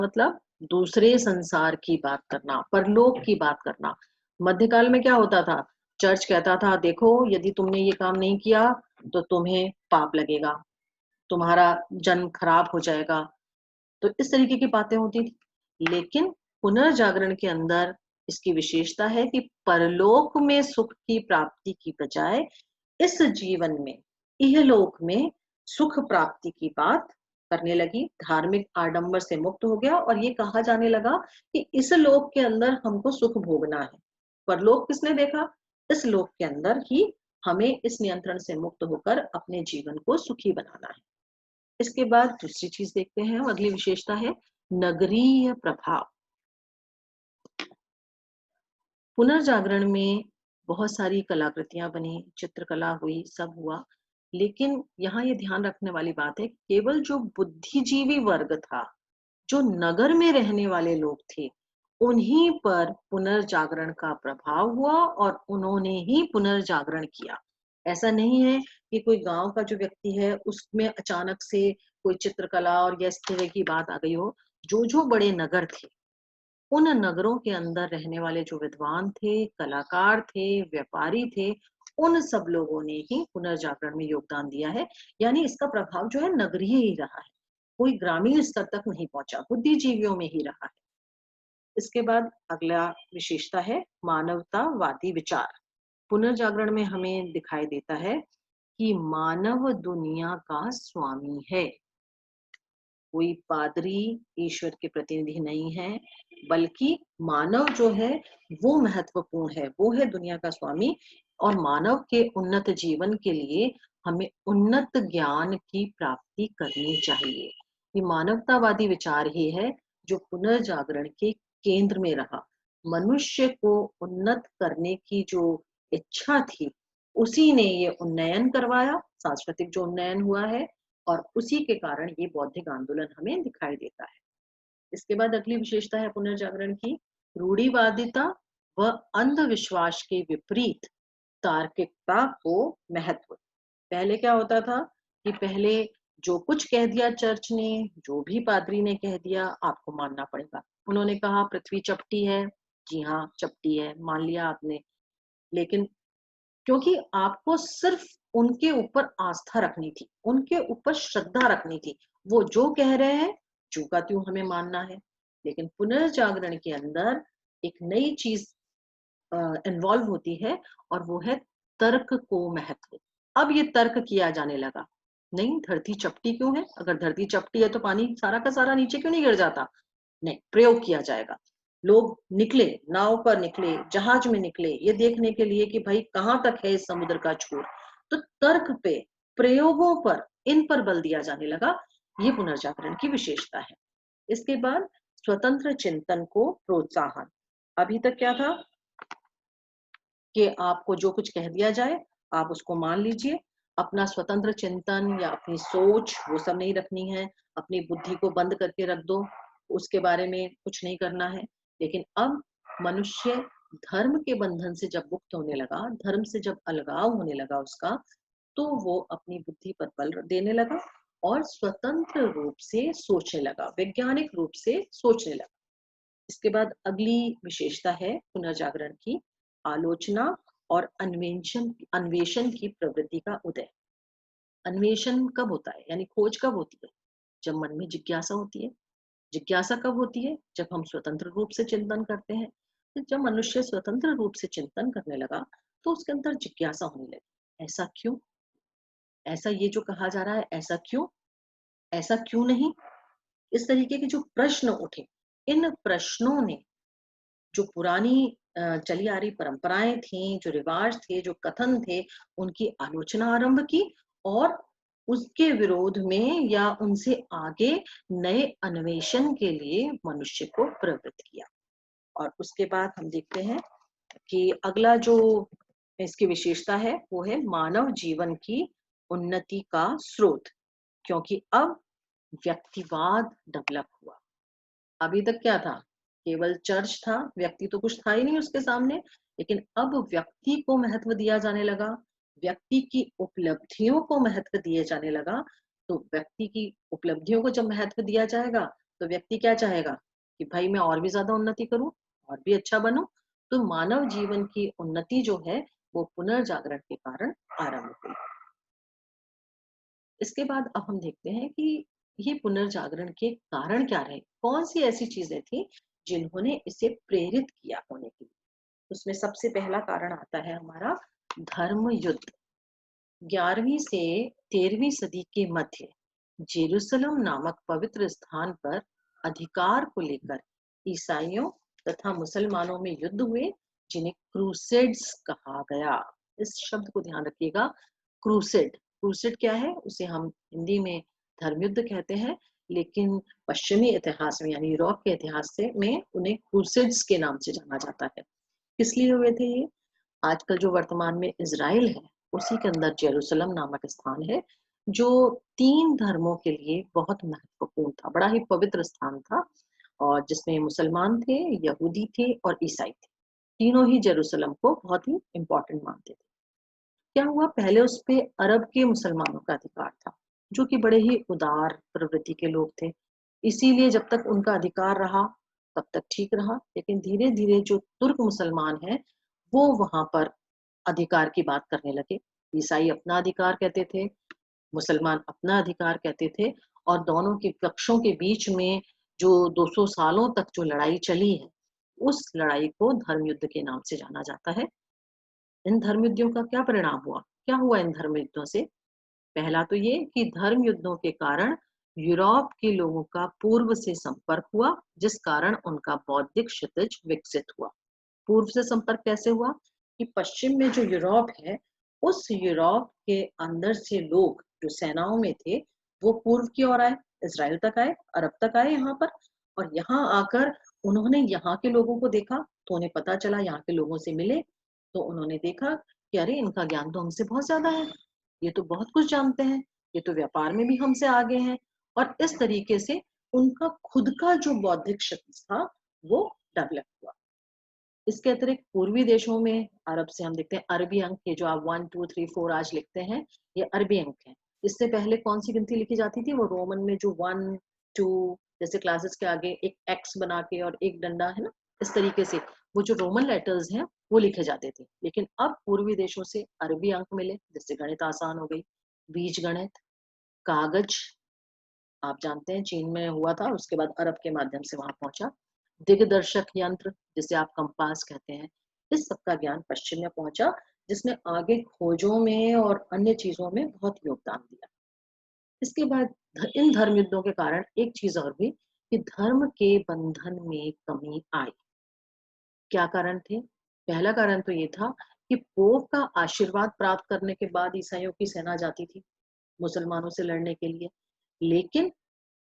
मतलब दूसरे संसार की बात करना, परलोक की बात करना। मध्यकाल में क्या होता था? चर्च कहता था देखो यदि तुमने ये काम नहीं किया तो तुम्हें पाप लगेगा, तुम्हारा जन्म खराब हो जाएगा। तो इस तरीके की बातें होती थी। लेकिन पुनर्जागरण के अंदर इसकी विशेषता है कि परलोक में सुख की प्राप्ति की बजाय इस जीवन में, इहलोक में सुख प्राप्ति की बात करने लगी। धार्मिक आडंबर से मुक्त हो गया और ये कहा जाने लगा कि इस लोक के अंदर हमको सुख भोगना है। परलोक किसने देखा? इस लोक के अंदर ही हमें इस नियंत्रण से मुक्त होकर अपने जीवन को सुखी बनाना है। इसके बाद दूसरी चीज देखते हैं, अगली विशेषता है नगरीय प्रभाव। पुनर्जागरण में बहुत सारी कलाकृतियां बनी, चित्रकला हुई, सब हुआ। लेकिन यहाँ ये ध्यान रखने वाली बात है, केवल जो बुद्धिजीवी वर्ग था, जो नगर में रहने वाले लोग थे, उन्हीं पर पुनर्जागरण का प्रभाव हुआ और उन्होंने ही पुनर्जागरण किया। ऐसा नहीं है कि कोई गांव का जो व्यक्ति है उसमें अचानक से कोई चित्रकला और या इस तरह की बात आ गई हो। जो बड़े नगर थे, उन नगरों के अंदर रहने वाले जो विद्वान थे, कलाकार थे, व्यापारी थे, उन सब लोगों ने ही पुनर्जागरण में योगदान दिया है। यानी इसका प्रभाव जो है नगरीय ही रहा है, कोई ग्रामीण स्तर तक नहीं पहुंचा, बुद्धिजीवियों में ही रहा है। इसके बाद अगला विशेषता है मानवतावादी विचार। पुनर्जागरण में हमें दिखाई देता है कि मानव दुनिया का स्वामी है। कोई पादरी ईश्वर के प्रतिनिधि नहीं है, बल्कि मानव जो है वो महत्वपूर्ण है, वो है दुनिया का स्वामी। और मानव के उन्नत जीवन के लिए हमें उन्नत ज्ञान की प्राप्ति करनी चाहिए। ये मानवतावादी विचार ही है जो पुनर्जागरण के केंद्र में रहा। मनुष्य को उन्नत करने की जो इच्छा थी, उसी ने ये उन्नयन करवाया, सांस्कृतिक जो उन्नयन हुआ है, और उसी के कारण ये बौद्धिक आंदोलन हमें दिखाई देता है। इसके बाद अगली विशेषता है पुनर्जागरण की रूढ़िवादिता व अंधविश्वास के विपरीत तार्किकता को महत्व। पहले क्या होता था कि पहले जो कुछ कह दिया चर्च ने, जो भी पादरी ने कह दिया, आपको मानना पड़ेगा। उन्होंने कहा पृथ्वी चपटी है, जी हाँ चपटी है, मान लिया आपने। लेकिन क्योंकि आपको सिर्फ उनके ऊपर आस्था रखनी थी, उनके ऊपर श्रद्धा रखनी थी, वो जो कह रहे हैं जो का त्यों हमें मानना है। लेकिन पुनर्जागरण के अंदर एक नई चीज इन्वॉल्व होती है और वो है तर्क को महत्व। अब ये तर्क किया जाने लगा, नहीं धरती चपटी क्यों है, अगर धरती चपटी है तो पानी सारा का सारा नीचे क्यों नहीं गिर जाता। नहीं, प्रयोग किया जाएगा। लोग निकले, नाव पर निकले, जहाज में निकले, ये देखने के लिए कि भाई कहां तक है इस समुद्र का छोर। तो तर्क पे, प्रयोगों पर, इन पर बल दिया जाने लगा। ये पुनर्जागरण की विशेषता है। इसके बाद स्वतंत्र चिंतन को प्रोत्साहन। अभी तक क्या था कि आपको जो कुछ कह दिया जाए आप उसको मान लीजिए, अपना स्वतंत्र चिंतन या अपनी सोच वो सब नहीं रखनी है, अपनी बुद्धि को बंद करके रख दो, उसके बारे में कुछ नहीं करना है। लेकिन अब मनुष्य धर्म के बंधन से जब मुक्त होने लगा, धर्म से जब अलगाव होने लगा उसका, तो वो अपनी बुद्धि पर बल देने लगा और स्वतंत्र रूप से सोचने लगा, वैज्ञानिक रूप से सोचने लगा। इसके बाद अगली विशेषता है पुनर्जागरण की आलोचना और अन्वेषण की प्रवृत्ति का उदय। अन्वेषण कब होता है, यानी खोज कब होती है? जब मन में जिज्ञासा होती है। जिज्ञासा कब होती है? जब हम स्वतंत्र रूप से चिंतन करते हैं। तो जब मनुष्य स्वतंत्र रूप से चिंतन करने लगा तो उसके अंदर जिज्ञासा होने लगी, ऐसा क्यों, ऐसा ये जो कहा जा रहा है ऐसा क्यों, ऐसा क्यों नहीं, इस तरीके के जो प्रश्न उठे, इन प्रश्नों ने जो पुरानी चली आ रही परंपराएं थी, जो रिवाज थे, जो कथन थे, उनकी आलोचना आरंभ की और उसके विरोध में या उनसे आगे नए अन्वेषण के लिए मनुष्य को प्रवृत्त किया। और उसके बाद हम देखते हैं कि अगला जो इसकी विशेषता है वो है मानव जीवन की उन्नति का स्रोत। क्योंकि अब व्यक्तिवाद डेवलप हुआ। अभी तक क्या था? केवल चर्च था, व्यक्ति तो कुछ था ही नहीं उसके सामने। लेकिन अब व्यक्ति को महत्व दिया जाने लगा, व्यक्ति की उपलब्धियों को महत्व दिए जाने लगा। तो व्यक्ति की उपलब्धियों को जब महत्व दिया जाएगा तो व्यक्ति क्या चाहेगा कि भाई मैं और भी ज्यादा उन्नति करूं, और भी अच्छा बनूं। तो मानव जीवन की उन्नति जो है वो पुनर्जागरण के कारण आरंभ हुई। इसके बाद अब हम देखते हैं कि ये पुनर्जागरण के कारण क्या रहे, कौन सी ऐसी चीजें थी जिन्होंने इसे प्रेरित किया होने के लिए। उसमें सबसे पहला कारण आता है हमारा धर्म युद्ध। 11वीं से 13वीं सदी के मध्य जेरूसलम नामक पवित्र स्थान पर अधिकार को लेकर ईसाइयों तथा मुसलमानों में युद्ध हुए, जिन्हें क्रूसेड्स कहा गया। इस शब्द को ध्यान रखिएगा, क्रूसेड। क्रूसेड क्या है, उसे हम हिंदी में धर्मयुद्ध कहते हैं, लेकिन पश्चिमी इतिहास में यानी यूरोप के इतिहास से में उन्हें क्रूसेड्स के नाम से जाना जाता है। किस लिए हुए थे ये? आजकल जो वर्तमान में इजराइल है, उसी के अंदर जेरूसलम नामक स्थान है, जो 3 धर्मों के लिए बहुत महत्वपूर्ण था, बड़ा ही पवित्र स्थान था, और जिसमें मुसलमान थे, यहूदी थे और ईसाई थे। तीनों ही जेरूसलम को बहुत ही इंपॉर्टेंट मानते थे। क्या हुआ, पहले उस पे अरब के मुसलमानों का अधिकार था, जो कि बड़े ही उदार प्रवृत्ति के लोग थे। इसीलिए जब तक उनका अधिकार रहा तब तक ठीक रहा, लेकिन धीरे धीरे जो तुर्क मुसलमान हैं वो वहां पर अधिकार की बात करने लगे। ईसाई अपना अधिकार कहते थे, मुसलमान अपना अधिकार कहते थे, और दोनों के पक्षों के बीच में जो 200 सालों तक जो लड़ाई चली है, उस लड़ाई को धर्म युद्ध के नाम से जाना जाता है। इन धर्म युद्धों का क्या परिणाम हुआ, क्या हुआ इन धर्म युद्धों से? पहला तो ये कि धर्म युद्धों के कारण यूरोप के लोगों का पूर्व से संपर्क हुआ, जिस कारण उनका बौद्धिक क्षितिज विकसित हुआ। पूर्व से संपर्क कैसे हुआ कि पश्चिम में जो यूरोप है, उस यूरोप के अंदर से लोग जो सेनाओं में थे वो पूर्व की ओर आए, इसराइल तक आए, अरब तक आए यहाँ पर। और यहाँ आकर उन्होंने यहाँ के लोगों को देखा, तो उन्हें पता चला, यहाँ के लोगों से मिले तो उन्होंने देखा कि अरे इनका ज्ञान तो हमसे बहुत ज्यादा है, ये तो बहुत कुछ जानते हैं, ये तो व्यापार में भी हमसे आगे हैं। और इस तरीके से उनका खुद का जो बौद्धिक क्षितिज था वो डेवलप हुआ। इसके अतिरिक्त पूर्वी देशों में अरब से हम देखते हैं अरबी अंक, ये जो आप 1 2 3 4 आज लिखते हैं, ये अरबी अंक है। इससे पहले कौन सी गिनती लिखी जाती थी? वो रोमन में जो 1 2, जैसे क्लासेस के आगे एक एक्स बना के और एक डंडा है ना, इस तरीके से वो जो रोमन लेटर्स हैं वो लिखे जाते थे। लेकिन अब पूर्वी देशों से अरबी अंक मिले, जिससे गणित आसान हो गई। बीज गणित, कागज, आप जानते हैं चीन में हुआ था, उसके बाद अरब के माध्यम से वहां पहुंचा। दिग्दर्शक यंत्र, जिसे आप कंपास कहते हैं, इस सब का ज्ञान पश्चिम में पहुंचा, जिसने आगे खोजों में और अन्य चीजों में बहुत योगदान दिया। इसके बाद इन धर्म युद्धों के कारण एक चीज और भी, कि धर्म के बंधन में कमी आई। क्या कारण थे? पहला कारण तो ये था कि पोप का आशीर्वाद प्राप्त करने के बाद ईसाइयों की सेना जाती थी मुसलमानों से लड़ने के लिए, लेकिन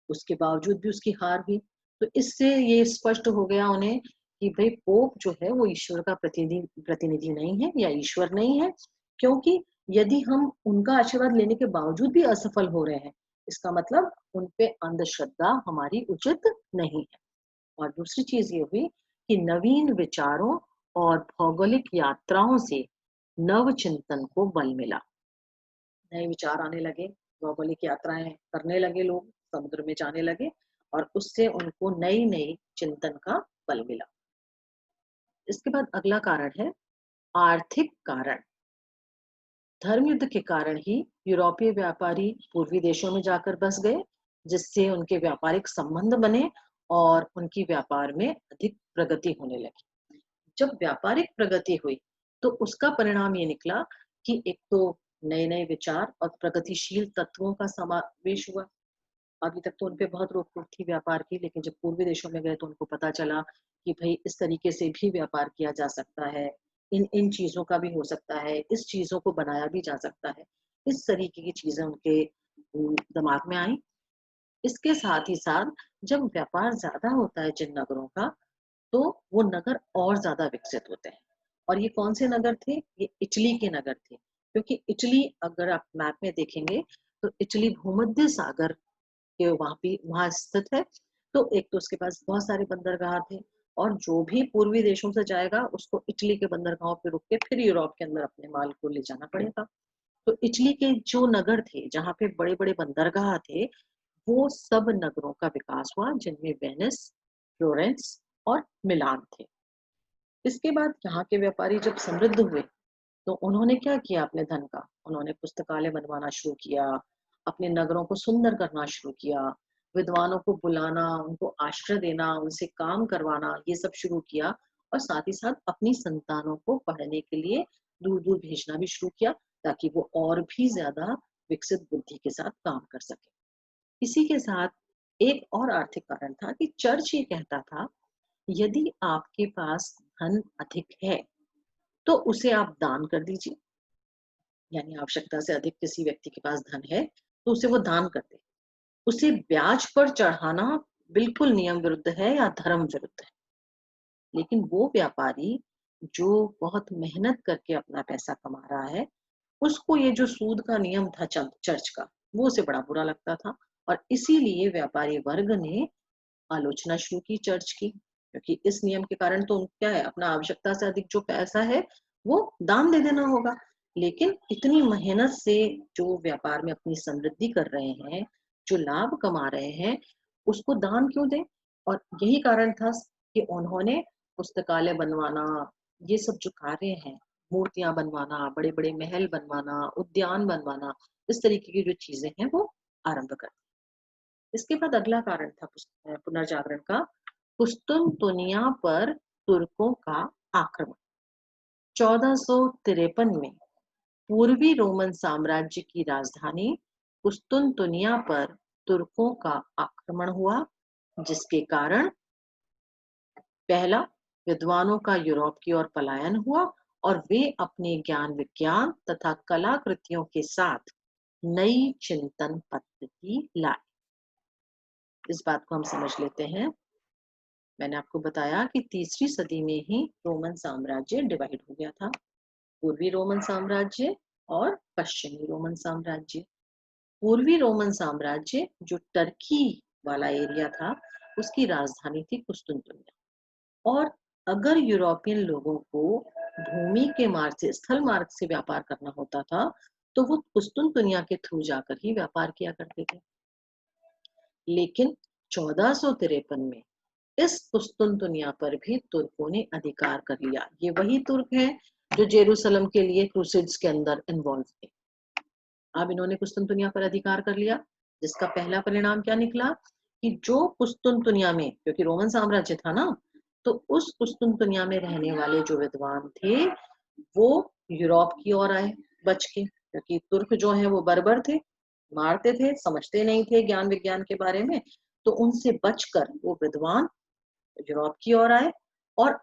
उसके बावजूद भी उसकी हार हुई। तो इससे ये स्पष्ट हो गया उन्हें कि भाई पोप जो है वो ईश्वर का प्रतिनिधि प्रतिनिधि नहीं है या ईश्वर नहीं है, क्योंकि यदि हम उनका आशीर्वाद लेने के बावजूद भी असफल हो रहे हैं, इसका मतलब उन पे अंधश्रद्धा हमारी उचित नहीं है। और दूसरी चीज ये हुई कि नवीन विचारों और भौगोलिक यात्राओं से नव चिंतन को बल मिला। नए विचार आने लगे, भौगोलिक यात्राएं करने लगे, लोग समुद्र में जाने लगे, और उससे उनको नई नई चिंतन का बल मिला। इसके बाद अगला कारण है आर्थिक कारण। धर्म युद्ध के कारण ही यूरोपीय व्यापारी पूर्वी देशों में जाकर बस गए, जिससे उनके व्यापारिक संबंध बने और उनकी व्यापार में अधिक प्रगति होने लगी। जब व्यापारिक प्रगति हुई तो उसका परिणाम ये निकला कि एक तो नए नए विचार और प्रगतिशील तत्वों का समावेश हुआ। अभी तक तो उनपे बहुत रोक टोक थी व्यापार की, लेकिन जब पूर्वी देशों में गए तो उनको पता चला कि भाई इस तरीके से भी व्यापार किया जा सकता है, इन इन चीजों का भी हो सकता है, इस चीजों को बनाया भी जा सकता है। इस तरीके की चीजें उनके दिमाग में आई। इसके साथ ही साथ जब व्यापार ज्यादा होता है जिन नगरों का, तो वो नगर और ज्यादा विकसित होते हैं। और ये कौन से नगर थे? ये इटली के नगर थे, क्योंकि इटली अगर आप मैप में देखेंगे तो इटली भूमध्य सागर के वहां स्थित है। तो एक तो उसके पास बहुत सारे बंदरगाह थे, और जो भी पूर्वी देशों से जाएगा उसको इटली के बंदरगाहों पे रुक के फिर यूरोप के अंदर अपने माल को ले जाना पड़ेगा। तो इटली के जो नगर थे जहाँ पे बड़े बड़े बंदरगाह थे, वो सब नगरों का विकास हुआ जिनमें वेनिस, फ्लोरेंस और मिलान थे। इसके बाद यहाँ के व्यापारी जब समृद्ध हुए तो उन्होंने क्या किया अपने धन का? उन्होंने पुस्तकालय बनवाना शुरू किया, अपने नगरों को सुंदर करना शुरू किया, विद्वानों को बुलाना, उनको आश्रय देना, उनसे काम करवाना, ये सब शुरू किया और साथ ही साथ अपनी संतानों को पढ़ने के लिए दूर-दूर भेजना भी शुरू किया ताकि वो और भी ज़्यादा विकसित बुद्धि के साथ काम कर सकें। इसी के साथ एक और आर्थिक कारण था कि चर्च ये कहता था, यदि आपके पास धन अधिक है, तो उसे आप दान कर दीजिए। यानी आवश्यकता से अधिक किसी व्यक्ति के पास धन है, तो उसे वो दान कर दे। उसे ब्याज पर चढ़ाना बिल्कुल नियम विरुद्ध है या धर्म विरुद्ध है। लेकिन वो व्यापारी जो बहुत मेहनत करके अपना पैसा कमा रहा है, उसको ये जो सूद का नियम था चर्च का, वो उसे बड़ा बुरा लगता था और इसीलिए व्यापारी वर्ग ने आलोचना शुरू की चर्च की, क्योंकि इस नियम के कारण तो क्या है, अपना आवश्यकता से अधिक जो पैसा है वो दान दे देना होगा। लेकिन इतनी मेहनत से जो व्यापार में अपनी समृद्धि कर रहे हैं, जो लाभ कमा रहे हैं, उसको दान क्यों दें? और यही कारण था कि उन्होंने पुस्तकालय बनवाना, ये सब जो कार्य हैं, मूर्तियां बनवाना, बड़े बड़े महल बनवाना, उद्यान बनवाना, इस तरीके की जो चीजें हैं वो आरंभ कर। इसके बाद अगला कारण था पुनर्जागरण का, कुस्तुनतुनिया पर तुर्कों का आक्रमण। 1453 में पूर्वी रोमन साम्राज्य की राजधानी कुस्तुनतुनिया पर तुर्कों का आक्रमण हुआ, जिसके कारण पहला, विद्वानों का यूरोप की ओर पलायन हुआ और वे अपने ज्ञान विज्ञान तथा कलाकृतियों के साथ नई चिंतन पद्धति लाए। इस बात को हम समझ लेते हैं। मैंने आपको बताया कि तीसरी सदी में ही रोमन साम्राज्य डिवाइड हो गया था, पूर्वी रोमन साम्राज्य और पश्चिमी रोमन साम्राज्य। पूर्वी रोमन साम्राज्य जो टर्की वाला एरिया था, उसकी राजधानी थी कुस्तुनतुनिया। और अगर यूरोपियन लोगों को भूमि के मार्ग से, स्थल मार्ग से व्यापार करना होता था, तो वो कुस्तुनतुनिया के थ्रू जाकर ही व्यापार किया करते थे। लेकिन 1453 में इस कुस्तुनतुनिया पर भी तुर्कों ने अधिकार कर लिया। ये वही तुर्क हैं जो जेरूसलम के लिए क्रूसेड्स के अंदर इन्वॉल्व थे। अब इन्होंने कुस्तुनतुनिया पर अधिकार कर लिया, जिसका पहला परिणाम क्या निकला कि जो कुस्तुनतुनिया में, क्योंकि रोमन साम्राज्य था ना, तो उस कुस्तुनतुनिया में रहने वाले जो विद्वान थे वो यूरोप की ओर आए बच के, क्योंकि तुर्क जो है वो बर्बर थे, मारते थे, समझते नहीं थे ज्ञान विज्ञान के बारे में, तो उनसे बचकर वो विद्वान यूरोप की ओर आए और